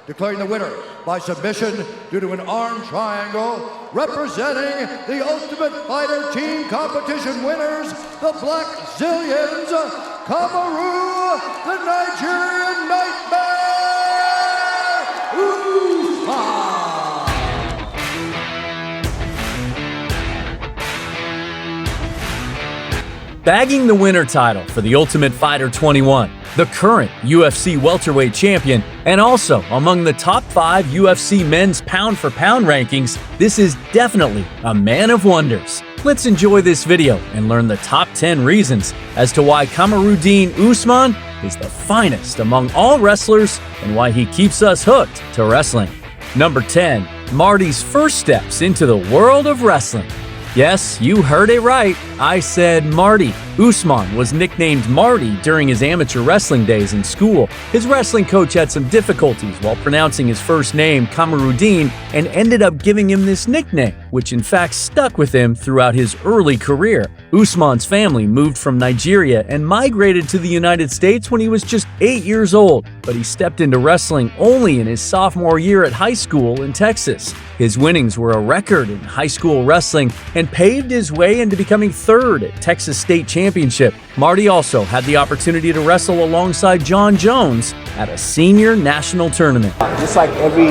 declaring the winner by submission due to an arm triangle, representing the Ultimate Fighter Team Competition winners, the Black Zillions, Kamaru, the Nigerian Nightmare, Usman. Bagging the winner title for the Ultimate Fighter 21, the current UFC welterweight champion, and also among the top 5 UFC men's pound-for-pound rankings, this is definitely a man of wonders. Let's enjoy this video and learn the top 10 reasons as to why Kamaru Usman is the finest among all wrestlers and why he keeps us hooked to wrestling. Number 10. Marty's first steps into the world of wrestling. Yes, you heard it right. I said Marty. Usman was nicknamed Marty during his amateur wrestling days in school. His wrestling coach had some difficulties while pronouncing his first name, Kamaru, and ended up giving him this nickname, which in fact stuck with him throughout his early career. Usman's family moved from Nigeria and migrated to the United States when he was just 8 years old, but he stepped into wrestling only in his sophomore year at high school in Texas. His winnings were a record in high school wrestling and paved his way into becoming third at Texas State Championship. Marty also had the opportunity to wrestle alongside John Jones at a senior national tournament. Just like every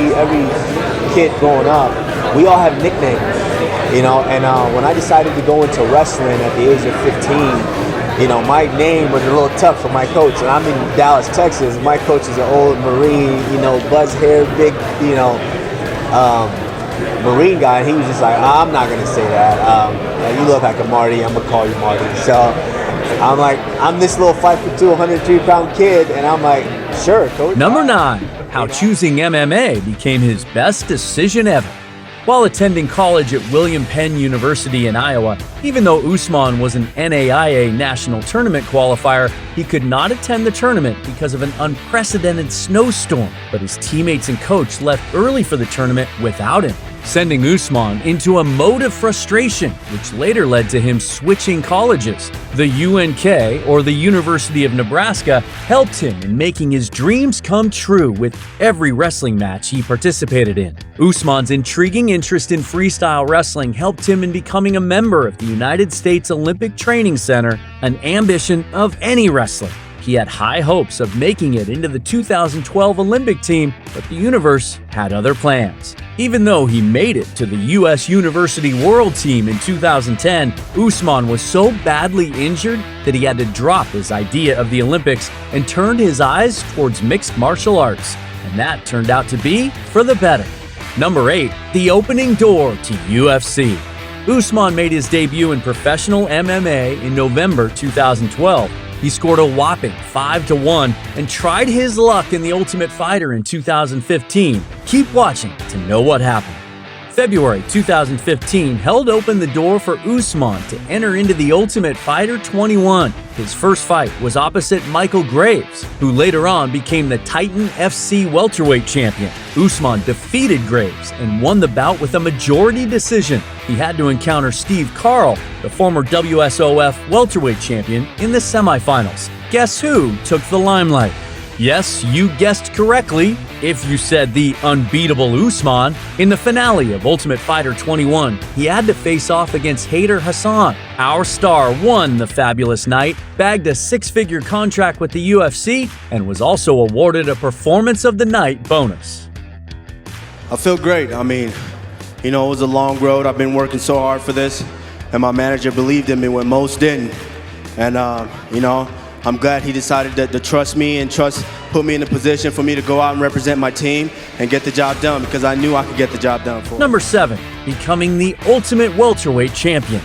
kid growing up, we all have nicknames, you know, and when I decided to go into wrestling at the age of 15, you know, my name was a little tough for my coach, and I'm in Dallas, Texas. My coach is an old Marine, you know, buzz hair, big, you know, Marine guy, and he was just like, I'm not gonna say that. You look like a Marty, I'm gonna call you Marty. So I'm like, I'm this little 5'2", 103-pound kid, and I'm like, sure, coach. Number 9, how choosing MMA became his best decision ever. While attending college at William Penn University in Iowa, even though Usman was an NAIA national tournament qualifier, he could not attend the tournament because of an unprecedented snowstorm. But his teammates and coach left early for the tournament without him, sending Usman into a mode of frustration, which later led to him switching colleges. The UNK, or the University of Nebraska, helped him in making his dreams come true with every wrestling match he participated in. Usman's intriguing interest in freestyle wrestling helped him in becoming a member of the United States Olympic Training Center, an ambition of any wrestler. He had high hopes of making it into the 2012 Olympic team, but the universe had other plans. Even though he made it to the U.S. University World Team in 2010, Usman was so badly injured that he had to drop his idea of the Olympics and turned his eyes towards mixed martial arts, and that turned out to be for the better. Number 8, the opening door to UFC. Usman made his debut in professional MMA in November 2012. He scored a whopping 5-1 and tried his luck in The Ultimate Fighter in 2015. Keep watching to know what happened. February 2015 held open the door for Usman to enter into The Ultimate Fighter 21. His first fight was opposite Michael Graves, who later on became the Titan FC welterweight champion. Usman defeated Graves and won the bout with a majority decision. He had to encounter Steve Carl, the former WSOF welterweight champion, in the semifinals. Guess who took the limelight? Yes, you guessed correctly if you said the unbeatable Usman. In the finale of Ultimate Fighter 21, he had to face off against Hayder Hassan. Our star won the fabulous night, bagged a 6-figure contract with the UFC, and was also awarded a Performance of the Night bonus. I feel great. I mean, you know, it was a long road. I've been working so hard for this, and my manager believed in me when most didn't. And, you know, I'm glad he decided to trust me and put me in a position for me to go out and represent my team and get the job done, because I knew I could get the job done for him. Number 7, becoming the Ultimate Welterweight Champion.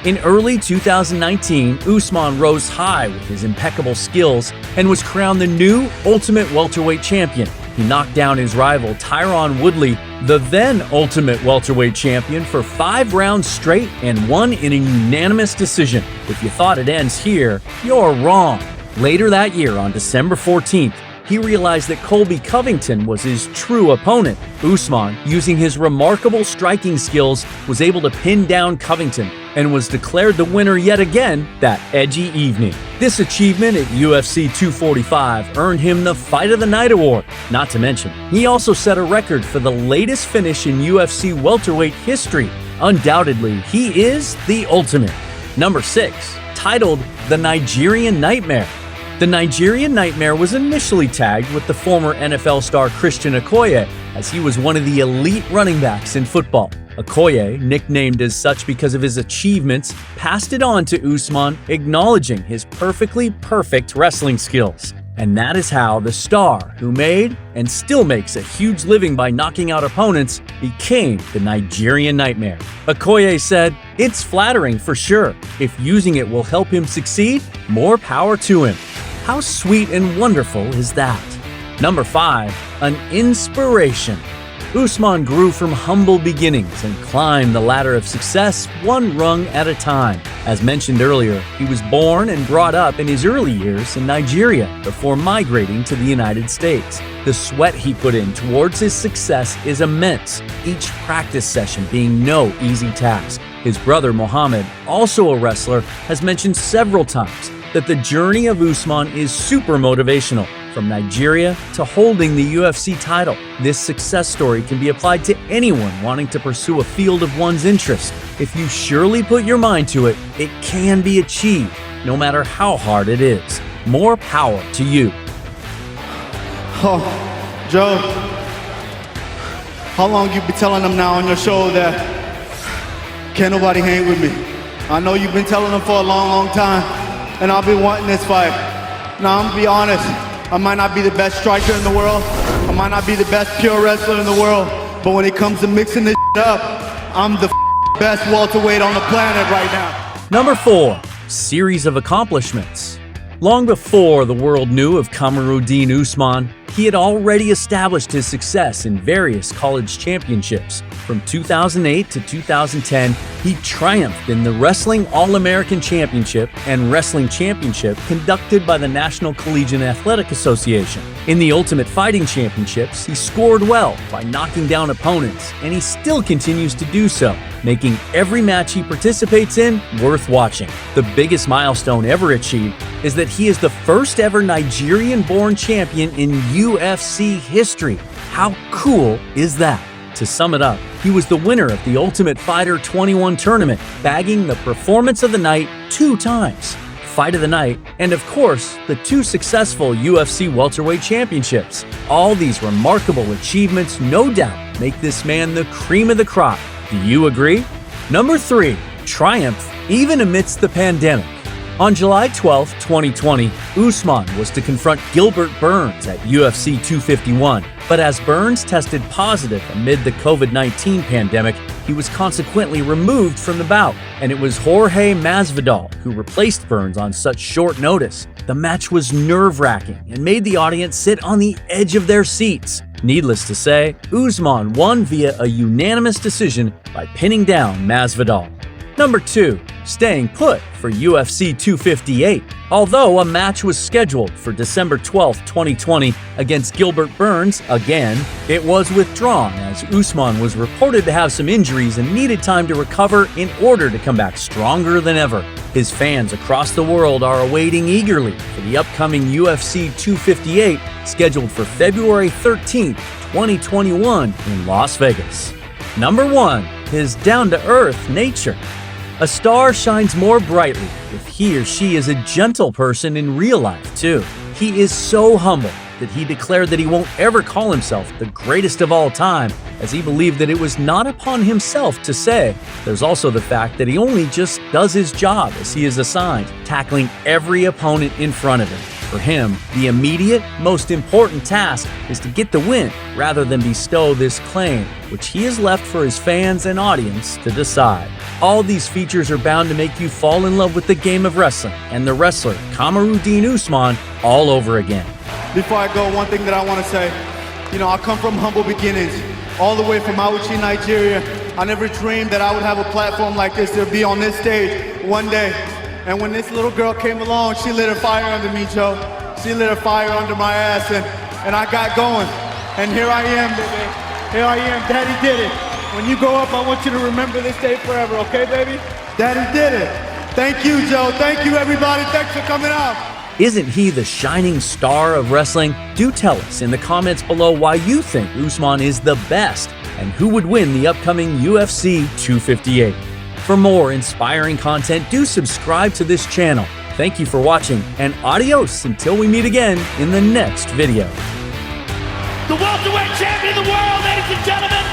In early 2019, Usman rose high with his impeccable skills and was crowned the new Ultimate Welterweight Champion. He knocked down his rival Tyron Woodley, the then Ultimate Welterweight Champion, for 5 rounds straight and won in a unanimous decision. If you thought it ends here, you're wrong. Later that year, on December 14th, he realized that Colby Covington was his true opponent. Usman, using his remarkable striking skills, was able to pin down Covington, and was declared the winner yet again that edgy evening. This achievement at UFC 245 earned him the Fight of the Night award. Not to mention, he also set a record for the latest finish in UFC welterweight history. Undoubtedly, he is the ultimate. Number 6, titled The Nigerian Nightmare. The Nigerian Nightmare was initially tagged with the former NFL star Christian Okoye, as he was one of the elite running backs in football. Okoye, nicknamed as such because of his achievements, passed it on to Usman, acknowledging his perfectly perfect wrestling skills. And that is how the star, who made and still makes a huge living by knocking out opponents, became the Nigerian Nightmare. Okoye said, "It's flattering for sure. If using it will help him succeed, more power to him." How sweet and wonderful is that? Number 5, an inspiration. Usman grew from humble beginnings and climbed the ladder of success one rung at a time. As mentioned earlier, he was born and brought up in his early years in Nigeria before migrating to the United States. The sweat he put in towards his success is immense, each practice session being no easy task. His brother Mohammed, also a wrestler, has mentioned several times that the journey of Usman is super motivational. From Nigeria to holding the UFC title, this success story can be applied to anyone wanting to pursue a field of one's interest. If you surely put your mind to it, it can be achieved, no matter how hard it is. More power to you. Oh, Joe, how long you been telling them now on your show that can't nobody hang with me? I know you've been telling them for a long, long time, and I've been wanting this fight. Now, I'm gonna be honest. I might not be the best striker in the world. I might not be the best pure wrestler in the world. But when it comes to mixing this up, I'm the best welterweight on the planet right now. Number 4, series of accomplishments. Long before the world knew of Kamaru Usman, he had already established his success in various college championships. From 2008 to 2010, he triumphed in the Wrestling All-American Championship and Wrestling Championship conducted by the National Collegiate Athletic Association. In the Ultimate Fighting Championships, he scored well by knocking down opponents, and he still continues to do so, making every match he participates in worth watching. The biggest milestone ever achieved is that he is the first ever Nigerian-born champion in UFC history. How cool is that? To sum it up, he was the winner of the Ultimate Fighter 21 tournament, bagging the Performance of the Night 2 times, Fight of the Night, and of course, the 2 successful UFC welterweight championships. All these remarkable achievements, no doubt, make this man the cream of the crop. Do you agree? Number 3, triumph even amidst the pandemic. On July 12, 2020, Usman was to confront Gilbert Burns at UFC 251, but as Burns tested positive amid the COVID-19 pandemic, he was consequently removed from the bout, and it was Jorge Masvidal who replaced Burns on such short notice. The match was nerve-wracking and made the audience sit on the edge of their seats. Needless to say, Usman won via a unanimous decision by pinning down Masvidal. Number 2, staying put for UFC 258. Although a match was scheduled for December 12, 2020 against Gilbert Burns again, it was withdrawn as Usman was reported to have some injuries and needed time to recover in order to come back stronger than ever. His fans across the world are awaiting eagerly for the upcoming UFC 258 scheduled for February 13, 2021 in Las Vegas. Number 1, his down-to-earth nature. A star shines more brightly if he or she is a gentle person in real life, too. He is so humble that he declared that he won't ever call himself the greatest of all time, as he believed that it was not upon himself to say. There's also the fact that he only just does his job as he is assigned, tackling every opponent in front of him. For him, the immediate, most important task is to get the win rather than bestow this claim, which he has left for his fans and audience to decide. All these features are bound to make you fall in love with the game of wrestling and the wrestler Kamaru Usman all over again. Before I go, one thing that I want to say, I come from humble beginnings, all the way from Auchi, Nigeria. I never dreamed that I would have a platform like this to be on this stage one day. And when this little girl came along, she lit a fire under me, Joe. She lit a fire under my ass, and I got going. And here I am, baby. Here I am. Daddy did it. When you grow up, I want you to remember this day forever, okay, baby? Daddy did it. Thank you, Joe. Thank you, everybody. Thanks for coming out. Isn't he the shining star of wrestling? Do tell us in the comments below why you think Usman is the best and who would win the upcoming UFC 258. For more inspiring content, do subscribe to this channel. Thank you for watching, and adios until we meet again in the next video. The welterweight champion of the world, ladies and gentlemen,